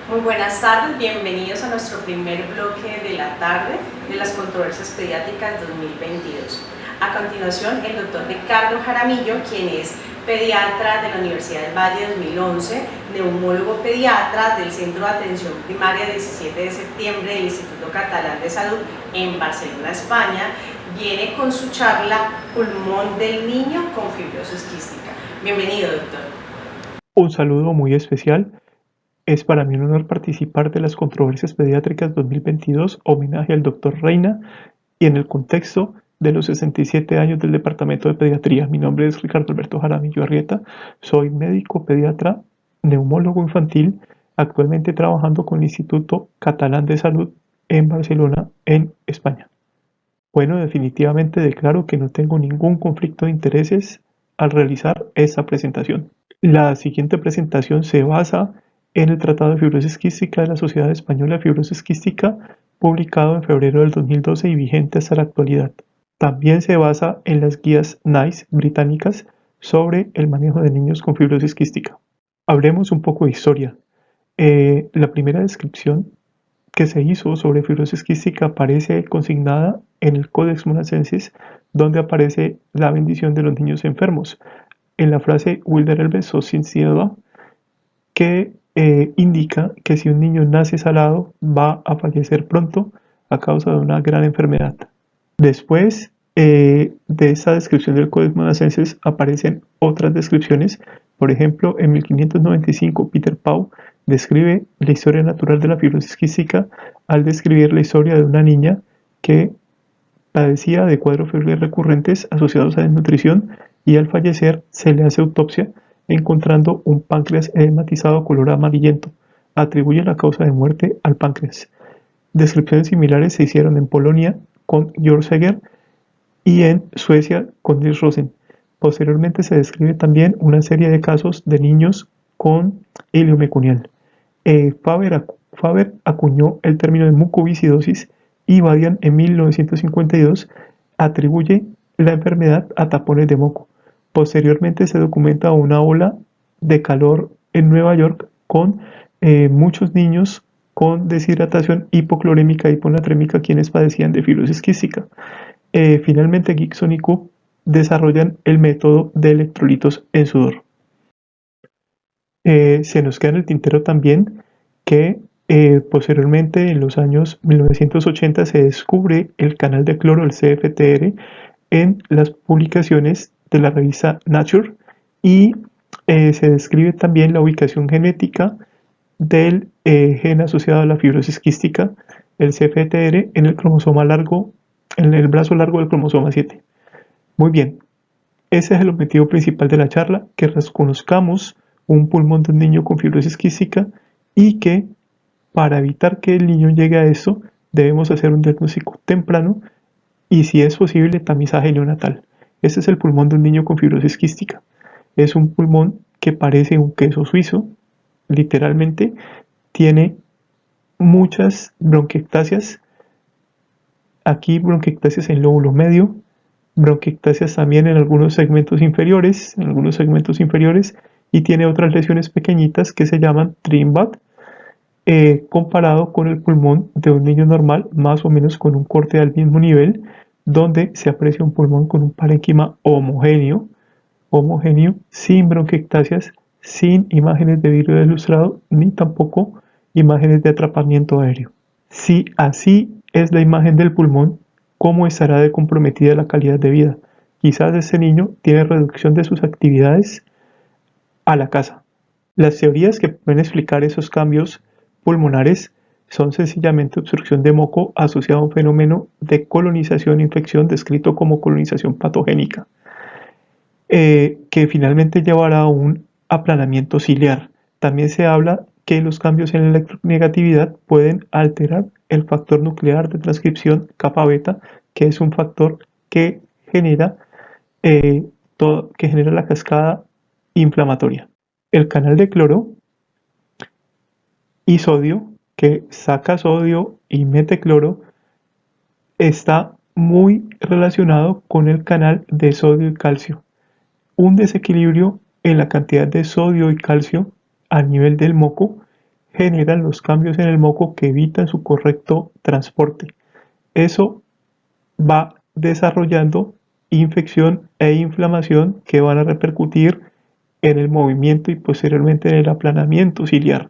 Muy buenas tardes, bienvenidos a nuestro primer bloque de la tarde de las controversias pediátricas 2022. A continuación, el doctor Ricardo Jaramillo, quien es pediatra de la Universidad del Valle 2011, neumólogo pediatra del Centro de Atención Primaria 17 de septiembre del Instituto Catalán de Salud en Barcelona, España, viene con su charla Pulmón del niño con fibrosis quística. Bienvenido, doctor. Un saludo muy especial. Es para mí un honor participar de las controversias pediátricas 2022, homenaje al Dr. Reina y en el contexto de los 67 años del Departamento de Pediatría. Mi nombre es Ricardo Alberto Jaramillo Arrieta, soy médico pediatra, neumólogo infantil, actualmente trabajando con el Instituto Catalán de Salud en Barcelona, en España. Bueno, definitivamente declaro que no tengo ningún conflicto de intereses al realizar esta presentación. La siguiente presentación se basa en el Tratado de Fibrosis Quística de la Sociedad Española de Fibrosis Quística, publicado en febrero del 2012 y vigente hasta la actualidad. También se basa en las guías NICE británicas sobre el manejo de niños con fibrosis quística. Hablemos un poco de historia. La primera descripción que se hizo sobre fibrosis quística aparece consignada en el Codex Monacensis, donde aparece la bendición de los niños enfermos, en la frase Wilder Elbe so sin cielo, que indica que si un niño nace salado va a fallecer pronto a causa de una gran enfermedad. Después de esa descripción del Codex Monacensis aparecen otras descripciones. Por ejemplo, en 1595 Peter Pau describe la historia natural de la fibrosis quística al describir la historia de una niña que padecía de cuadros febriles recurrentes asociados a desnutrición y al fallecer se le hace autopsia encontrando un páncreas edematizado color amarillento. Atribuye la causa de muerte al páncreas. Descripciones similares se hicieron en Polonia con Georg Seger y en Suecia con Nils Rosen. Posteriormente se describe también una serie de casos de niños con hilio meconial. Faber acuñó el término de mucoviscidosis y Badian en 1952 atribuye la enfermedad a tapones de moco. Posteriormente se documenta una ola de calor en Nueva York con muchos niños con deshidratación hipoclorémica y hiponatrémica quienes padecían de fibrosis quística. Finalmente Gibson y Cook desarrollan el método de electrolitos en sudor. Se nos queda en el tintero también que posteriormente en los años 1980 se descubre el canal de cloro, el CFTR, en las publicaciones de la revista Nature y se describe también la ubicación genética del gen asociado a la fibrosis quística, el CFTR, en el cromosoma largo, en el brazo largo del cromosoma 7. Muy bien, ese es el objetivo principal de la charla, que reconozcamos un pulmón de un niño con fibrosis quística y que para evitar que el niño llegue a eso debemos hacer un diagnóstico temprano y si es posible tamizaje neonatal. Este es el pulmón de un niño con fibrosis quística. Es un pulmón que parece un queso suizo, literalmente tiene muchas bronquiectasias, aquí bronquiectasias en el lóbulo medio, bronquiectasias también en algunos segmentos inferiores, y tiene otras lesiones pequeñitas que se llaman Trimbat, comparado con el pulmón de un niño normal, más o menos con un corte al mismo nivel, donde se aprecia un pulmón con un parénquima homogéneo, sin bronquiectasias, sin imágenes de vidrio delustrado, ni tampoco imágenes de atrapamiento aéreo. Si así es la imagen del pulmón, ¿cómo estará de comprometida la calidad de vida? Quizás ese niño tiene reducción de sus actividades a la casa. Las teorías que pueden explicar esos cambios pulmonares son sencillamente obstrucción de moco asociada a un fenómeno de colonización e infección descrito como colonización patogénica, que finalmente llevará a un aplanamiento ciliar. También se habla que los cambios en la electronegatividad pueden alterar el factor nuclear de transcripción kappa beta, que es un factor que genera, que genera la cascada inflamatoria. El canal de cloro y sodio, que saca sodio y mete cloro, está muy relacionado con el canal de sodio y calcio. Un desequilibrio en la cantidad de sodio y calcio a nivel del moco generan los cambios en el moco que evitan su correcto transporte. Eso va desarrollando infección e inflamación que van a repercutir en el movimiento y posteriormente en el aplanamiento ciliar.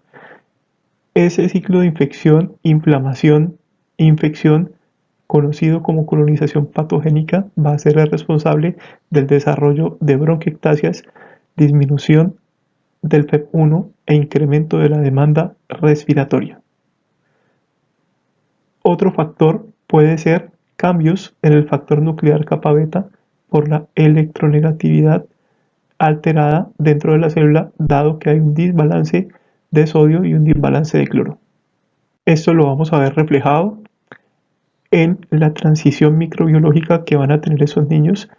Ese ciclo de infección, inflamación, infección, conocido como colonización patogénica, va a ser el responsable del desarrollo de bronquiectasias, disminución del FEP1 e incremento de la demanda respiratoria. Otro factor puede ser cambios en el factor nuclear kappa beta por la electronegatividad alterada dentro de la célula, dado que hay un desbalance de sodio y un desbalance de cloro. Esto lo vamos a ver reflejado en la transición microbiológica que van a tener esos niños,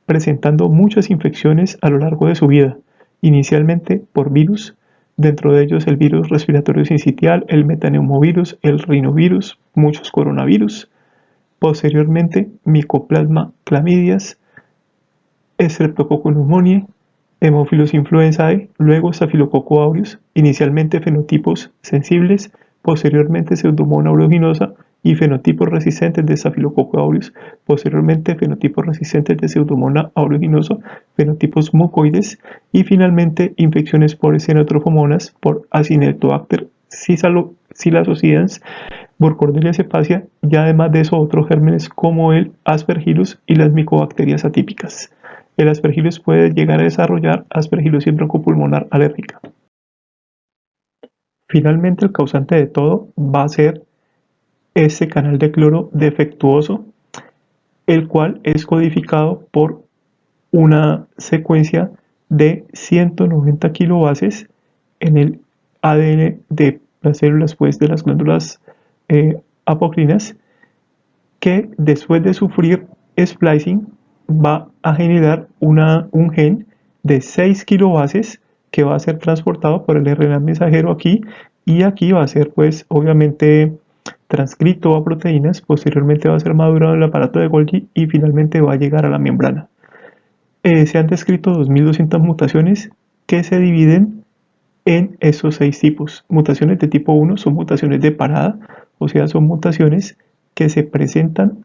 presentando muchas infecciones a lo largo de su vida, inicialmente por virus, dentro de ellos el virus respiratorio sincitial, el metaneumovirus, el rinovirus, muchos coronavirus, posteriormente Mycoplasma clamidias, Streptococcus pneumoniae, Haemophilus influenzae, luego Staphylococcus aureus, inicialmente fenotipos sensibles, posteriormente Pseudomonas aeruginosa y fenotipos resistentes de Staphylococcus aureus, posteriormente fenotipos resistentes de Pseudomonas aeruginosa, fenotipos mucoides y finalmente infecciones por Xenotropomonas por Acinetobacter psilocycans, Burkholderia cepacia y además de eso otros gérmenes como el Aspergillus y las micobacterias atípicas. El Aspergillus puede llegar a desarrollar aspergilosis broncopulmonar alérgica. Finalmente, el causante de todo va a ser este canal de cloro defectuoso, el cual es codificado por una secuencia de 190 kilobases en el ADN de las células de las glándulas apocrinas, que después de sufrir splicing va a generar un gen de 6 kilobases que va a ser transportado por el RNA mensajero aquí, y aquí va a ser pues obviamente transcrito a proteínas, posteriormente va a ser madurado en el aparato de Golgi y finalmente va a llegar a la membrana. Se han descrito 2200 mutaciones que se dividen en esos 6 tipos. Mutaciones de tipo 1 son mutaciones de parada, o sea, son mutaciones que se presentan,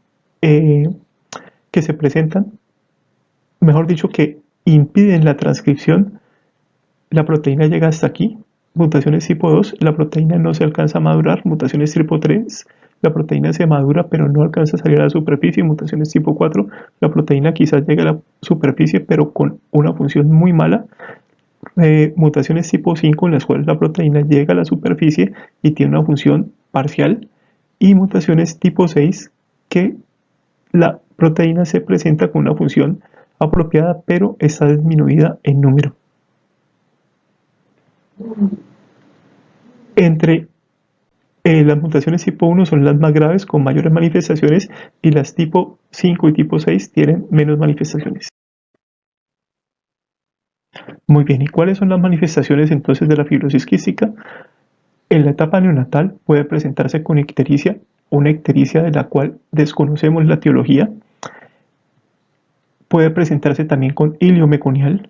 mejor dicho, que impiden la transcripción. La proteína llega hasta aquí. Mutaciones tipo 2, la proteína no se alcanza a madurar. Mutaciones tipo 3, la proteína se madura pero no alcanza a salir a la superficie. Mutaciones tipo 4, la proteína quizás llegue a la superficie pero con una función muy mala. Mutaciones tipo 5, en las cuales la proteína llega a la superficie y tiene una función parcial. Y mutaciones tipo 6, que la proteína se presenta con una función apropiada pero está disminuida en número. Entre las mutaciones tipo 1 son las más graves, con mayores manifestaciones, y las tipo 5 y tipo 6 tienen menos manifestaciones. Muy bien, ¿y cuáles son las manifestaciones entonces de la fibrosis quística? En la etapa neonatal puede presentarse con ictericia, una ictericia de la cual desconocemos la etiología. Puede presentarse también con ilio meconial.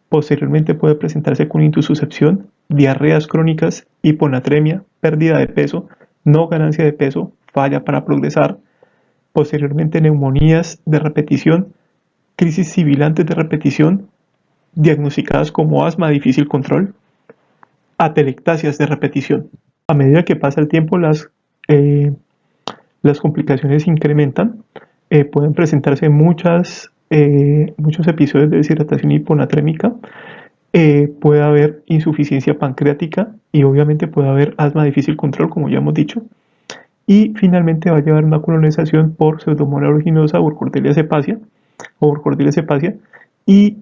Posteriormente puede presentarse con intususcepción, diarreas crónicas, hiponatremia, pérdida de peso, no ganancia de peso, falla para progresar. Posteriormente neumonías de repetición, crisis sibilantes de repetición, diagnosticadas como asma de difícil control, atelectasias de repetición. A medida que pasa el tiempo, las complicaciones incrementan. Pueden presentarse muchos episodios de deshidratación hiponatrémica. Puede haber insuficiencia pancreática y obviamente puede haber asma de difícil control, como ya hemos dicho. Y finalmente va a llevar una colonización por Pseudomonas aeruginosa, Burkholderia cepacia o Burkholderia cepacia, y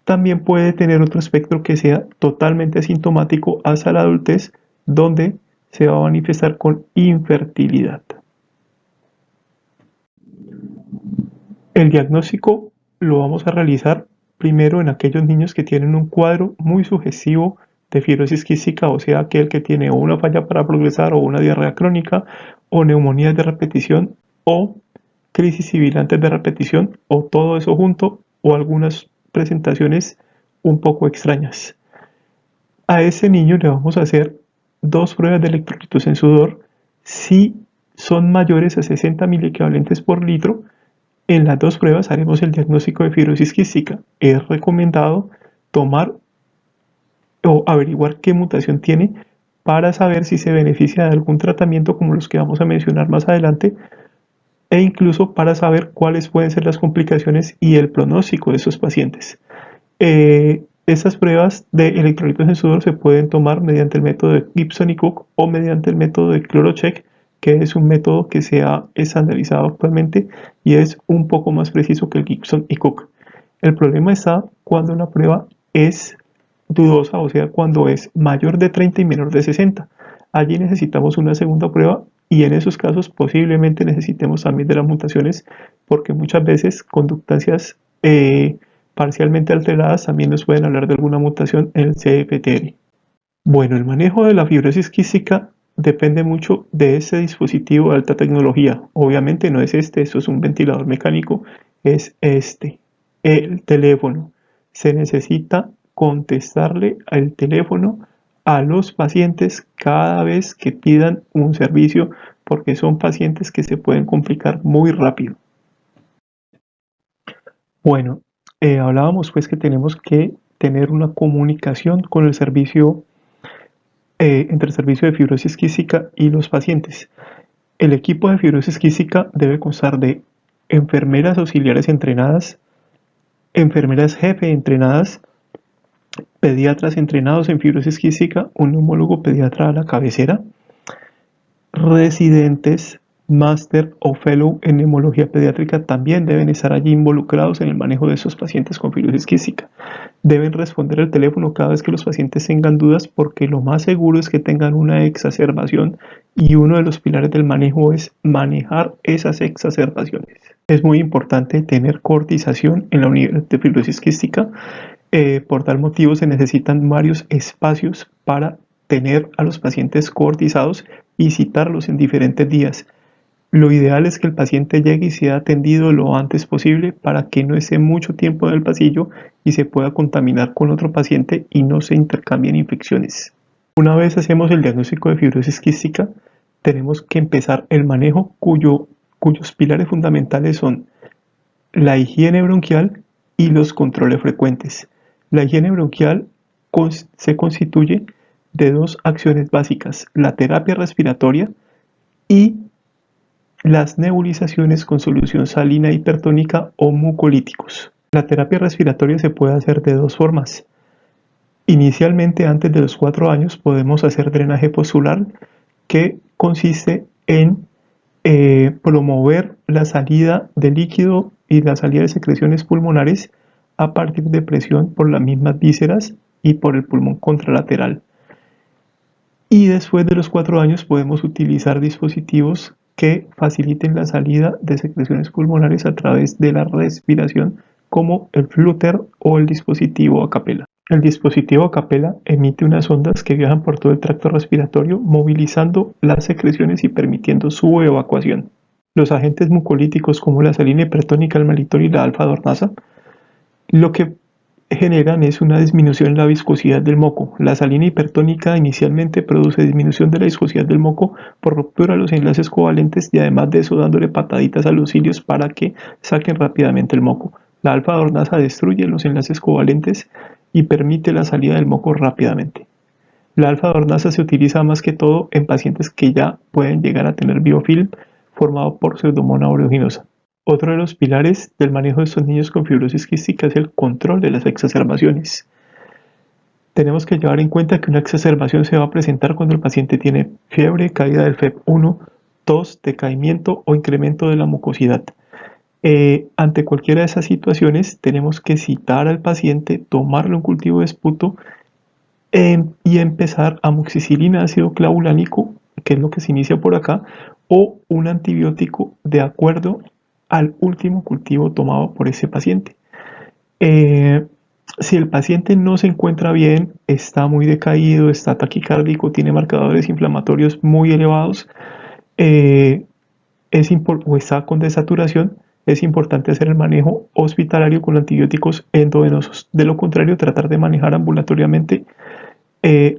también puede tener otro espectro que sea totalmente asintomático hasta la adultez, donde se va a manifestar con infertilidad. El diagnóstico lo vamos a realizar primero en aquellos niños que tienen un cuadro muy sugestivo de fibrosis quística, o sea, aquel que tiene o una falla para progresar o una diarrea crónica o neumonías de repetición o crisis sibilantes de repetición o todo eso junto o algunas presentaciones un poco extrañas. A ese niño le vamos a hacer 2 pruebas de electrolitos en sudor. Si son mayores a 60 miliequivalentes por litro, en las 2 pruebas haremos el diagnóstico de fibrosis quística. Es recomendado tomar o averiguar qué mutación tiene para saber si se beneficia de algún tratamiento como los que vamos a mencionar más adelante, e incluso para saber cuáles pueden ser las complicaciones y el pronóstico de esos pacientes. Estas pruebas de electrolitos en sudor se pueden tomar mediante el método de Gibson y Cook o mediante el método de ChloroCheck, que es un método que se ha estandarizado actualmente y es un poco más preciso que el Gibson y Cook. El problema está cuando la prueba es dudosa, o sea, cuando es mayor de 30 y menor de 60. Allí necesitamos una segunda prueba y en esos casos posiblemente necesitemos también de las mutaciones, porque muchas veces conductancias parcialmente alteradas también nos pueden hablar de alguna mutación en el CFTR. Bueno, el manejo de la fibrosis quística depende mucho de ese dispositivo de alta tecnología. Obviamente no es este, esto es un ventilador mecánico, es este, el teléfono. Se necesita contestarle al teléfono a los pacientes cada vez que pidan un servicio, porque son pacientes que se pueden complicar muy rápido. Bueno, hablábamos pues que tenemos que tener una comunicación con el servicio, entre el servicio de fibrosis quística y los pacientes. El equipo de fibrosis quística debe constar de enfermeras auxiliares entrenadas, enfermeras jefe entrenadas, pediatras entrenados en fibrosis quística, un neumólogo pediatra a la cabecera, residentes, máster o fellow en neumología pediátrica también deben estar allí involucrados en el manejo de esos pacientes con fibrosis quística. Deben responder al teléfono cada vez que los pacientes tengan dudas, porque lo más seguro es que tengan una exacerbación y uno de los pilares del manejo es manejar esas exacerbaciones. Es muy importante tener coortización en la unidad de fibrosis quística. Por tal motivo se necesitan varios espacios para tener a los pacientes coortizados y citarlos en diferentes días. Lo ideal es que el paciente llegue y sea atendido lo antes posible para que no esté mucho tiempo en el pasillo y se pueda contaminar con otro paciente y no se intercambien infecciones. Una vez hacemos el diagnóstico de fibrosis quística, tenemos que empezar el manejo cuyos pilares fundamentales son la higiene bronquial y los controles frecuentes. La higiene bronquial se constituye de 2 acciones básicas: la terapia respiratoria y las nebulizaciones con solución salina hipertónica o mucolíticos. La terapia respiratoria se puede hacer de 2 formas. Inicialmente, antes de los 4 años, podemos hacer drenaje postular, que consiste en promover la salida de líquido y la salida de secreciones pulmonares a partir de presión por las mismas vísceras y por el pulmón contralateral. Y después de los 4 años podemos utilizar dispositivos que faciliten la salida de secreciones pulmonares a través de la respiración, como el flúter o el dispositivo a capela. El dispositivo a capela emite unas ondas que viajan por todo el tracto respiratorio, movilizando las secreciones y permitiendo su evacuación. Los agentes mucolíticos como la salina hipertónica, el malitol y la alfa-dornasa, lo que generan es una disminución en la viscosidad del moco. La salina hipertónica inicialmente produce disminución de la viscosidad del moco por ruptura de los enlaces covalentes y además de eso dándole pataditas a los cilios para que saquen rápidamente el moco. La alfa-dornasa destruye los enlaces covalentes y permite la salida del moco rápidamente. La alfa-dornasa se utiliza más que todo en pacientes que ya pueden llegar a tener biofilm formado por Pseudomonas aeruginosa. Otro de los pilares del manejo de estos niños con fibrosis quística es el control de las exacerbaciones. Tenemos que llevar en cuenta que una exacerbación se va a presentar cuando el paciente tiene fiebre, caída del FEV1, tos, decaimiento o incremento de la mucosidad. Ante cualquiera de esas situaciones tenemos que citar al paciente, tomarle un cultivo de esputo y empezar amoxicilina, ácido clavulánico, que es lo que se inicia por acá, o un antibiótico de acuerdo al último cultivo tomado por ese paciente. Si el paciente no se encuentra bien, está muy decaído, está taquicárdico, tiene marcadores inflamatorios muy elevados, o está con desaturación, es importante hacer el manejo hospitalario con antibióticos endovenosos. De lo contrario, tratar de manejar ambulatoriamente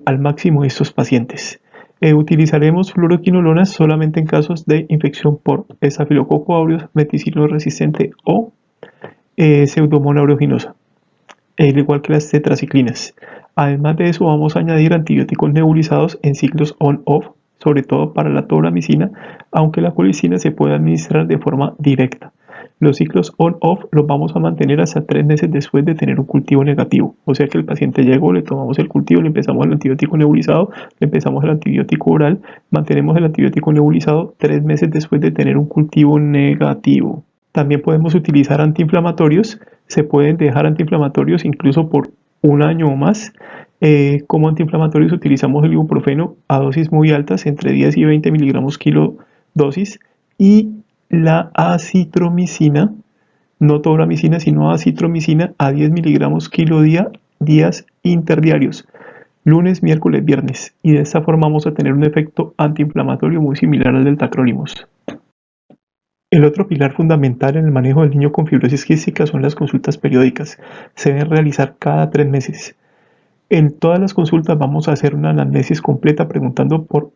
al máximo estos pacientes. Utilizaremos fluoroquinolonas solamente en casos de infección por Staphylococcus aureus, meticilino resistente o Pseudomonas aeruginosa, al igual que las tetraciclinas. Además de eso, vamos a añadir antibióticos nebulizados en ciclos on-off, sobre todo para la tobramicina, aunque la colicina se puede administrar de forma directa. Los ciclos on-off los vamos a mantener hasta 3 meses después de tener un cultivo negativo. O sea que el paciente llegó, le tomamos el cultivo, le empezamos el antibiótico nebulizado, le empezamos el antibiótico oral, mantenemos el antibiótico nebulizado 3 meses después de tener un cultivo negativo. También podemos utilizar antiinflamatorios. Se pueden dejar antiinflamatorios incluso por un año o más. Como antiinflamatorios utilizamos el ibuprofeno a dosis muy altas, entre 10 y 20 miligramos kilo dosis, y la acitromicina, no tobramicina, sino acitromicina a 10 miligramos kilo día, días interdiarios, lunes, miércoles, viernes. Y de esta forma vamos a tener un efecto antiinflamatorio muy similar al del tacrolimus. El otro pilar fundamental en el manejo del niño con fibrosis quística son las consultas periódicas. Se deben realizar cada 3 meses. En todas las consultas vamos a hacer una anamnesis completa preguntando por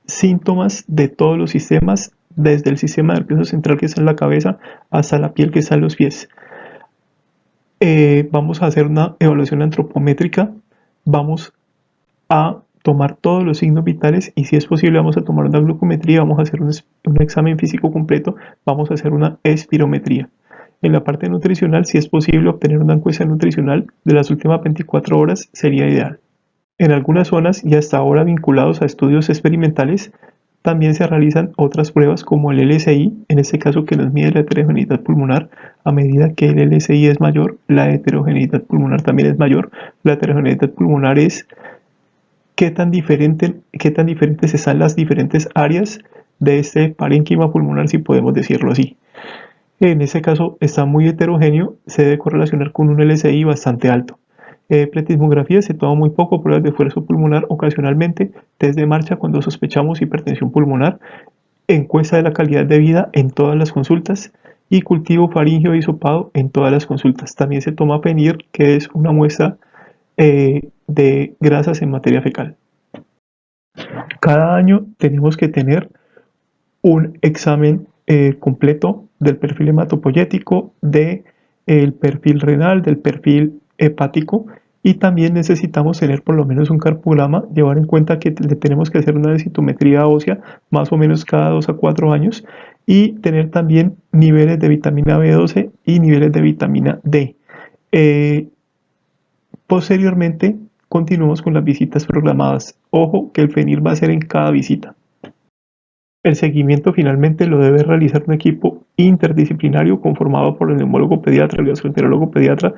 síntomas de todos los sistemas, desde el sistema nervioso central que está en la cabeza hasta la piel que está en los pies. Vamos a hacer una evaluación antropométrica, vamos a tomar todos los signos vitales y si es posible vamos a tomar una glucometría, vamos a hacer un examen físico completo, vamos a hacer una espirometría. En la parte nutricional, si es posible obtener una encuesta nutricional de las últimas 24 horas, sería ideal. En algunas zonas y hasta ahora vinculados a estudios experimentales, también se realizan otras pruebas como el LSI, en este caso que nos mide la heterogeneidad pulmonar. A medida que el LSI es mayor, la heterogeneidad pulmonar también es mayor. La heterogeneidad pulmonar es qué tan diferentes están las diferentes áreas de este parénquima pulmonar, si podemos decirlo así. En ese caso está muy heterogéneo, se debe correlacionar con un LSI bastante alto. Pletismografía se toma muy poco, pruebas de esfuerzo pulmonar ocasionalmente, test de marcha cuando sospechamos hipertensión pulmonar, encuesta de la calidad de vida en todas las consultas y cultivo faríngeo hisopado en todas las consultas. También se toma PENIR, que es una muestra de grasas en materia fecal. Cada año tenemos que tener un examen completo del perfil hematopoyético, del perfil renal, del perfil hepático, y también necesitamos tener por lo menos un carpograma, llevar en cuenta que le tenemos que hacer una densitometría ósea más o menos cada 2 a 4 años y tener también niveles de vitamina B12 y niveles de vitamina D. Posteriormente continuamos con las visitas programadas. Ojo que el FENIR va a ser en cada visita. El seguimiento finalmente lo debe realizar un equipo interdisciplinario conformado por el neumólogo pediatra, el gastroenterólogo pediatra,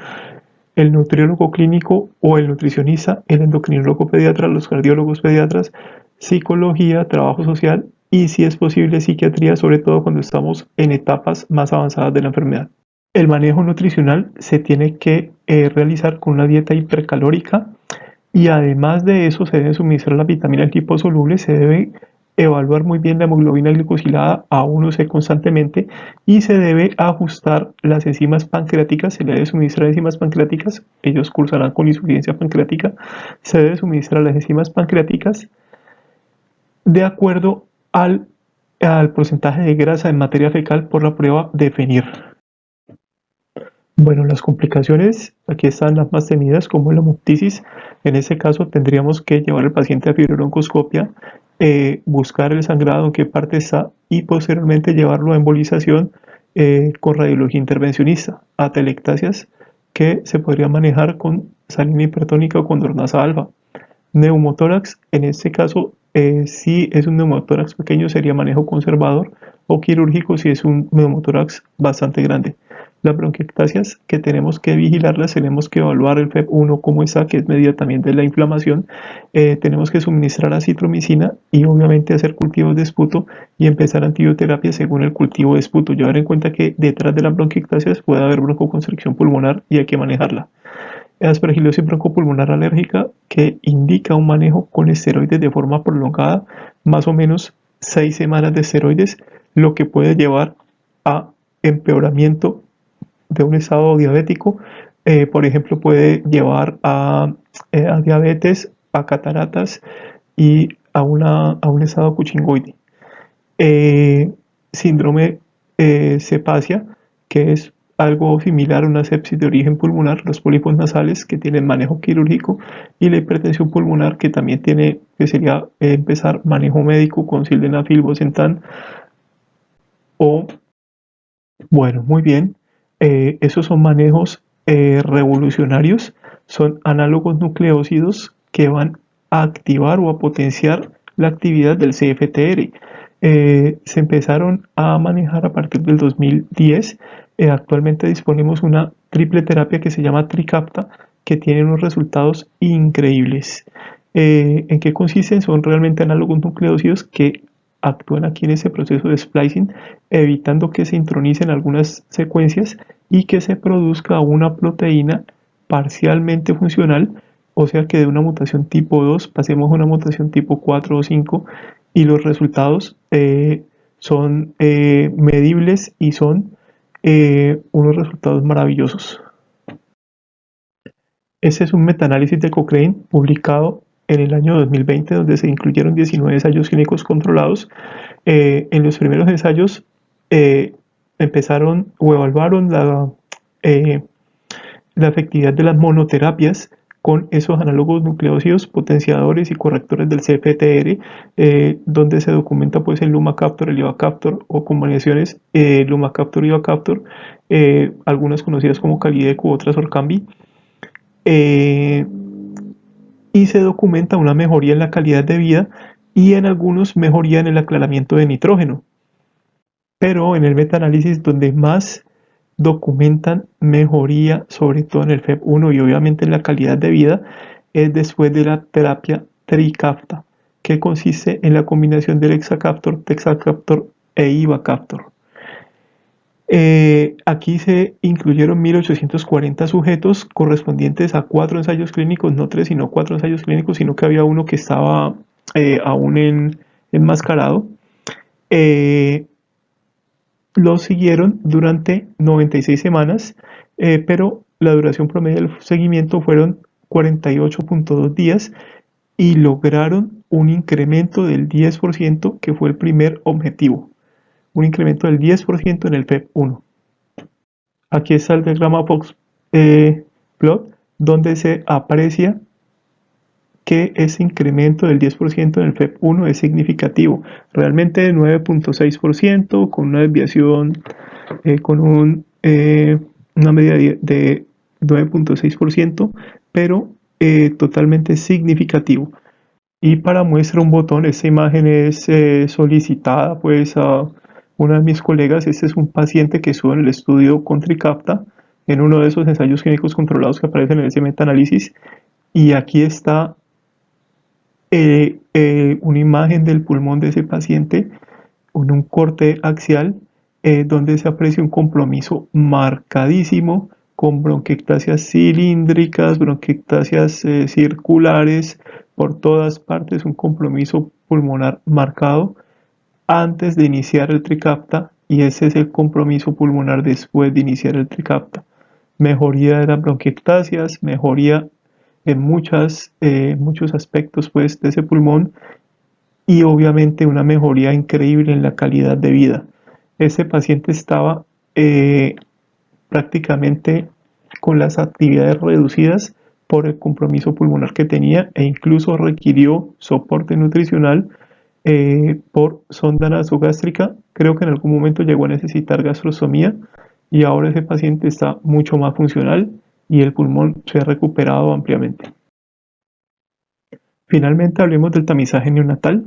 el nutriólogo clínico o el nutricionista, el endocrinólogo pediatra, los cardiólogos pediatras, psicología, trabajo social y, si es posible, psiquiatría, sobre todo cuando estamos en etapas más avanzadas de la enfermedad. El manejo nutricional se tiene que realizar con una dieta hipercalórica y además de eso se deben suministrar las vitaminas liposolubles, se debe evaluar muy bien la hemoglobina glicosilada A1C constantemente y se debe ajustar las enzimas pancreáticas, se le debe suministrar enzimas pancreáticas, ellos cursarán con insuficiencia pancreática, se debe suministrar las enzimas pancreáticas de acuerdo al porcentaje de grasa en materia fecal por la prueba de FENIR. Bueno, las complicaciones, aquí están las más temidas, como la hemoptisis. En ese caso tendríamos que llevar al paciente a fibrobroncoscopia, buscar el sangrado, en qué parte está, y posteriormente llevarlo a embolización con radiología intervencionista, atelectasias que se podría manejar con salina hipertónica o con dornasa alfa. Neumotórax, en este caso, si es un neumotórax pequeño sería manejo conservador, o quirúrgico si es un neumotórax bastante grande. Las bronquiectasias que tenemos que vigilarlas, tenemos que evaluar el FEP1 como está, que es medida también de la inflamación, tenemos que suministrar acitromicina y obviamente hacer cultivos de esputo y empezar antibioterapia según el cultivo de esputo. Llevar en cuenta que detrás de las bronquiectasias puede haber broncoconstricción pulmonar y hay que manejarla. Aspergilosis broncopulmonar alérgica, que indica un manejo con esteroides de forma prolongada, más o menos 6 semanas de esteroides, lo que puede llevar a empeoramiento de un estado diabético, por ejemplo puede llevar a diabetes, a cataratas y a un estado cuchingoide. Síndrome cepacia, que es algo similar a una sepsis de origen pulmonar, los pólipos nasales que tienen manejo quirúrgico, y la hipertensión pulmonar que también tiene, que sería empezar manejo médico con sildenafil, bosentan o, bueno, muy bien, esos son manejos revolucionarios, son análogos nucleócidos que van a activar o a potenciar la actividad del CFTR. Se empezaron a manejar a partir del 2010. Actualmente disponemos una triple terapia que se llama Trikafta, que tiene unos resultados increíbles. ¿En qué consisten? Son realmente análogos nucleócidos que actúan aquí en ese proceso de splicing, evitando que se intronicen algunas secuencias y que se produzca una proteína parcialmente funcional, o sea que de una mutación tipo 2 pasemos a una mutación tipo 4 o 5, y los resultados son medibles y son unos resultados maravillosos. Ese es un metaanálisis de Cochrane publicado en el año 2020, donde se incluyeron 19 ensayos clínicos controlados. En los primeros ensayos empezaron o evaluaron la efectividad de las monoterapias con esos análogos nucleócidos, potenciadores y correctores del CFTR, donde se documenta pues el lumacaptor, el ivacaptor o combinaciones lumacaptor y ivacaptor, algunas conocidas como Calideco, otras Orkambi, y se documenta una mejoría en la calidad de vida y en algunos mejoría en el aclaramiento de nitrógeno. Pero en el metaanálisis donde más documentan mejoría, sobre todo en el FEP1 y obviamente en la calidad de vida, es después de la terapia Trikafta, que consiste en la combinación del hexacaptor, texacaptor e ivacaptor. Aquí se incluyeron 1840 sujetos correspondientes a 4 ensayos clínicos, no 3, sino 4 ensayos clínicos, sino que había uno que estaba aún enmascarado. Lo siguieron durante 96 semanas, pero la duración promedio del seguimiento fueron 48.2 días y lograron un incremento del 10%, que fue el primer objetivo. Un incremento del 10% en el FEP1. Aquí está el diagrama Fox plot, donde se aprecia que ese incremento del 10% en el FEP1 es significativo, realmente 9.6%, con una desviación, con una medida de 9.6%, pero totalmente significativo. Y para muestra un botón, esta imagen es solicitada pues a una de mis colegas. Este es un paciente que estuvo en el estudio con Trikafta, en uno de esos ensayos clínicos controlados que aparecen en ese metaanálisis, y aquí está una imagen del pulmón de ese paciente con un corte axial, donde se aprecia un compromiso marcadísimo con bronquiectasias cilíndricas, bronquiectasias circulares, por todas partes un compromiso pulmonar marcado antes de iniciar el Trikafta, y ese es el compromiso pulmonar después de iniciar el Trikafta. Mejoría de las bronquiectasias, mejoría en muchos aspectos pues, de ese pulmón, y obviamente una mejoría increíble en la calidad de vida. Ese paciente estaba prácticamente con las actividades reducidas por el compromiso pulmonar que tenía, e incluso requirió soporte nutricional por sonda nasogástrica. Creo que en algún momento llegó a necesitar gastrostomía, y ahora ese paciente está mucho más funcional y el pulmón se ha recuperado ampliamente. Finalmente hablemos del tamizaje neonatal.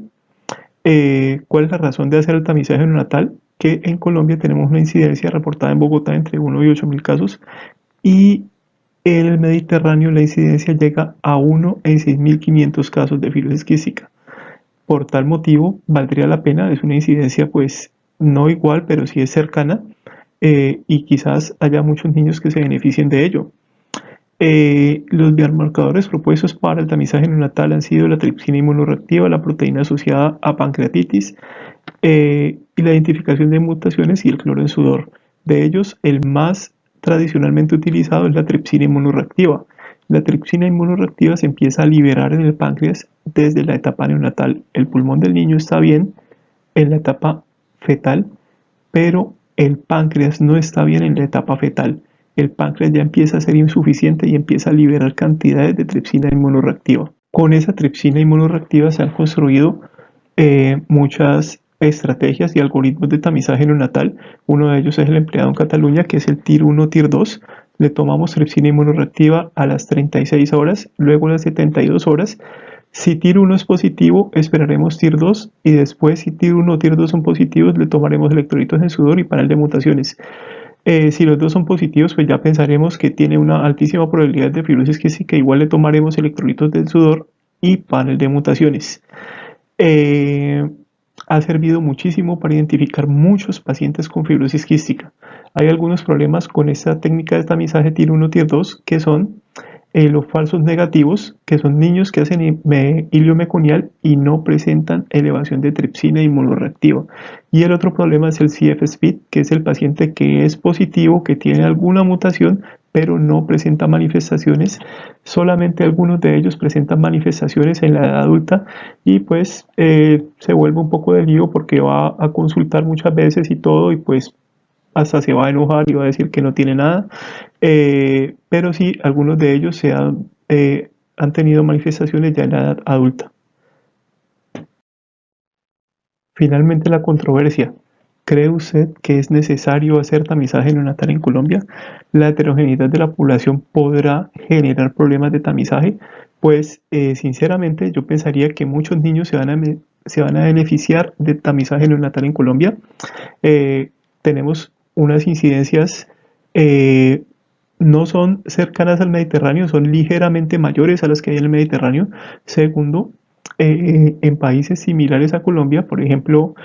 ¿Cuál es la razón de hacer el tamizaje neonatal? Que en Colombia tenemos una incidencia reportada en Bogotá entre 1 y 8.000 casos, y en el Mediterráneo la incidencia llega a 1 en 6.500 casos de fibrosis quística. Por tal motivo valdría la pena, es una incidencia pues no igual, pero sí es cercana, y quizás haya muchos niños que se beneficien de ello. Los biomarcadores propuestos para el tamizaje neonatal han sido la tripsina inmunoreactiva, la proteína asociada a pancreatitis, y la identificación de mutaciones y el cloro en sudor. De ellos, el más tradicionalmente utilizado es la tripsina inmunoreactiva. La tripsina inmunoreactiva se empieza a liberar en el páncreas desde la etapa neonatal. El pulmón del niño está bien en la etapa fetal, pero el páncreas no está bien en la etapa fetal. El páncreas ya empieza a ser insuficiente y empieza a liberar cantidades de tripsina inmunoreactiva. Con esa tripsina inmunoreactiva se han construido muchas estrategias y algoritmos de tamizaje neonatal. Uno de ellos es el empleado en Cataluña, que es el TIR1, TIR2. Le tomamos tripsina inmunoreactiva a las 36 horas, luego a las 72 horas. Si TIR1 es positivo, esperaremos TIR2 y después, si TIR1 o TIR2 son positivos, le tomaremos electrolitos en sudor y panel de mutaciones. Si los dos son positivos, pues ya pensaremos que tiene una altísima probabilidad de fibrosis quística. Igual le tomaremos electrolitos del sudor y panel de mutaciones. Ha servido muchísimo para identificar muchos pacientes con fibrosis quística. Hay algunos problemas con esta técnica de tamizaje TIR1, TIR2, que son los falsos negativos, que son niños que hacen hilio meconial y no presentan elevación de tripsina inmunoreactiva. Y el otro problema es el CF-SPID, que es el paciente que es positivo, que tiene alguna mutación, pero no presenta manifestaciones. Solamente algunos de ellos presentan manifestaciones en la edad adulta y pues se vuelve un poco de lío porque va a consultar muchas veces y todo, y pues hasta se va a enojar y va a decir que no tiene nada. Pero sí, algunos de ellos han tenido manifestaciones ya en la edad adulta. Finalmente, la controversia. ¿Cree usted que es necesario hacer tamizaje neonatal en Colombia? ¿La heterogeneidad de la población podrá generar problemas de tamizaje? Pues sinceramente yo pensaría que muchos niños se van a beneficiar de tamizaje neonatal en Colombia. Tenemos unas incidencias no son cercanas al Mediterráneo, son ligeramente mayores a las que hay en el Mediterráneo. Segundo, en países similares a Colombia, por ejemplo,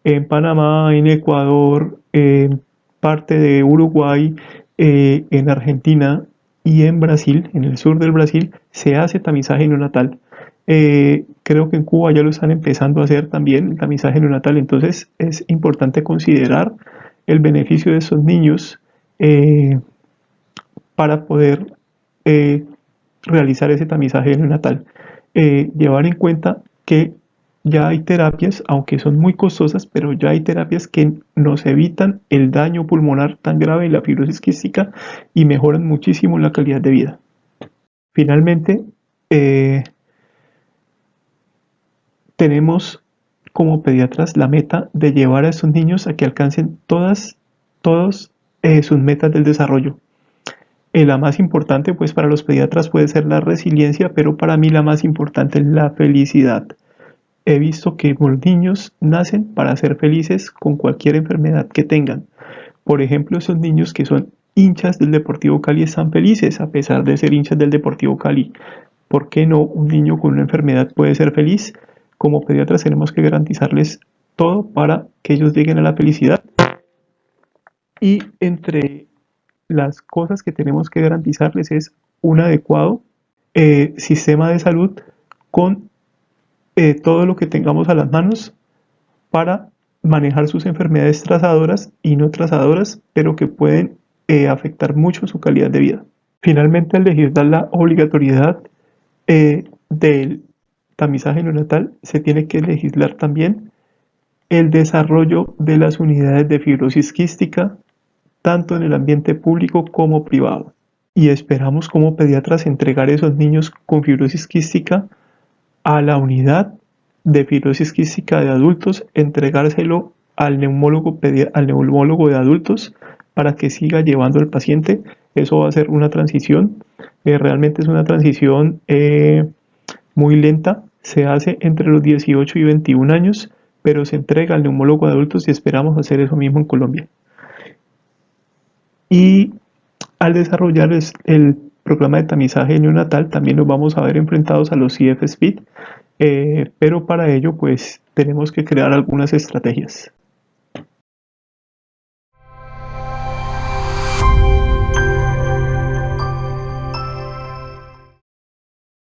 en Panamá, en Ecuador, en parte de Uruguay, en Argentina y en Brasil, en el sur del Brasil, se hace tamizaje neonatal. Creo que en Cuba ya lo están empezando a hacer también, el tamizaje neonatal. Entonces es importante considerar el beneficio de esos niños para poder realizar ese tamizaje neonatal. Llevar en cuenta que ya hay terapias, aunque son muy costosas, pero ya hay terapias que nos evitan el daño pulmonar tan grave en la fibrosis quística y mejoran muchísimo la calidad de vida. Finalmente, tenemos como pediatras la meta de llevar a estos niños a que alcancen todas sus metas del desarrollo. La más importante pues para los pediatras puede ser la resiliencia, pero para mí la más importante es la felicidad. He visto que los niños nacen para ser felices con cualquier enfermedad que tengan. Por ejemplo, esos niños que son hinchas del Deportivo Cali están felices a pesar de ser hinchas del Deportivo Cali. ¿Por qué no un niño con una enfermedad puede ser feliz? Como pediatras tenemos que garantizarles todo para que ellos lleguen a la felicidad. Y entre las cosas que tenemos que garantizarles es un adecuado sistema de salud con todo lo que tengamos a las manos para manejar sus enfermedades trazadoras y no trazadoras, pero que pueden afectar mucho su calidad de vida. Finalmente, al legislar la obligatoriedad del tamizaje neonatal, se tiene que legislar también el desarrollo de las unidades de fibrosis quística, tanto en el ambiente público como privado. Y esperamos como pediatras entregar a esos niños con fibrosis quística a la unidad de fibrosis quística de adultos, entregárselo al neumólogo de adultos para que siga llevando al paciente. Eso va a ser una transición, realmente es una transición muy lenta, se hace entre los 18 y 21 años, pero se entrega al neumólogo de adultos y esperamos hacer eso mismo en Colombia. Y al desarrollar el programa de tamizaje neonatal también nos vamos a ver enfrentados a los CF-SPID, pero para ello pues tenemos que crear algunas estrategias.